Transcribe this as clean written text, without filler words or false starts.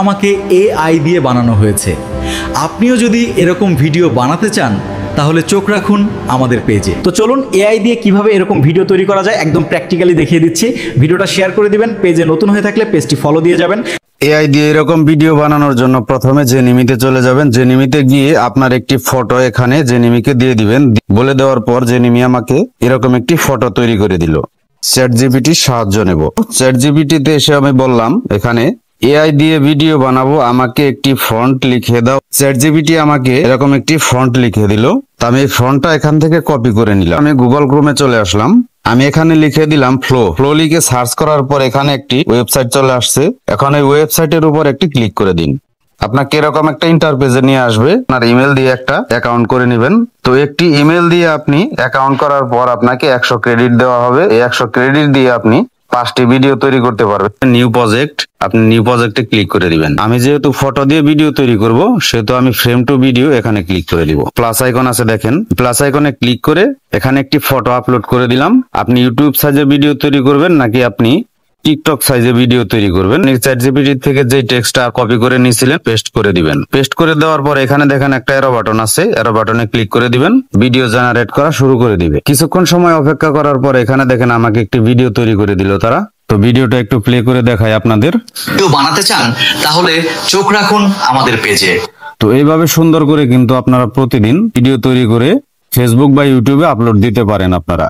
আমাকে এআই দিয়ে বানানো হয়েছে। আপনিও যদি এরকম ভিডিও বানাতে চান তাহলে চোখ রাখুন আমাদের পেজে। তো চলুন এআই দিয়ে কিভাবে এরকম ভিডিও তৈরি করা যায় একদম প্র্যাকটিক্যালি দেখিয়ে দিচ্ছি। ভিডিওটা শেয়ার করে দিবেন, পেজে নতুন হয়ে থাকলে পেজটি ফলো দিয়ে যাবেন। এআই দিয়ে এরকম ভিডিও বানানোর জন্য প্রথমে জেনিমিতে চলে যাবেন। জেনিমিতে গিয়ে আপনার একটি ফটো এখানে জেনিমিকে দিয়ে দিবেন। বলে দেওয়ার পর জেনিমি আমাকে এরকম একটি ফটো তৈরি করে দিল। চ্যাটজিপিটির সাহায্য নেব। চ্যাটজিপিটিতে এসে আমি বললাম এখানে এআই দিয়ে ভিডিও বানাবো, আমাকে একটি ফন্ট লিখে দাও। চ্যাটজিপিটি আমাকে এরকম একটি ফন্ট লিখে দিল। তা আমি এই ফন্টটা এখান থেকে কপি করে নিলাম। আমি গুগল ক্রোমে চলে আসলাম। আমি এখানে লিখে দিলাম ফ্লো লিখে সার্চ করার পর এখানে একটি ওয়েবসাইট চলে আসছে। এখন এই ওয়েবসাইটের উপর একটি ক্লিক করে দিন। আপনাকে এরকম একটা ইন্টারপেজে নিয়ে আসবে। আপনার ইমেল দিয়ে একটা অ্যাকাউন্ট করে নেবেন। তো একটি ইমেল দিয়ে আপনি অ্যাকাউন্ট করার পর আপনাকে 100 ক্রেডিট দেওয়া হবে। এই 100 ক্রেডিট দিয়ে আপনি 5টি ভিডিও তৈরি করতে পারবেন। নিউ প্রজেক্ট, আপনি নিউ প্রজেক্টে ক্লিক করে দিবেন। আমি যেহেতু ফটো দিয়ে ভিডিও তৈরি করব সেহেতু আমি ফ্রেম টু ভিডিও এখানে ক্লিক করে দিব। প্লাস আইকন আছে দেখেন, প্লাস আইকনে ক্লিক করে এখানে একটি ফটো আপলোড করে দিলাম। আপনি ইউটিউব সাইজে ভিডিও তৈরি করবেন নাকি আপনি টিকটক সাইজে ভিডিও তৈরি করবেন, চ্যাটজিপিটি থেকে যে টেক্সটটা কপি করে নিয়েছিলেন পেস্ট করে দিবেন। পেস্ট করে দেওয়ার পর এখানে দেখেন একটা এরো বাটন আছে, এরো বাটনে ক্লিক করে দিবেন। ভিডিও জেনারেট করা শুরু করে দিবে। কিছুক্ষণ সময় অপেক্ষা করার পর এখানে দেখেন আমাকে একটি ভিডিও তৈরি করে দিল তারা। তো ভিডিওটা একটু প্লে করে দেখাই আপনাদের। ভিডিও বানাতে চান তাহলে চোখ রাখুন আমাদের পেজে। তো এইভাবে সুন্দর করে কিন্তু আপনারা প্রতিদিন ভিডিও তৈরি করে ফেসবুক বা ইউটিউবে আপলোড দিতে পারেন আপনারা।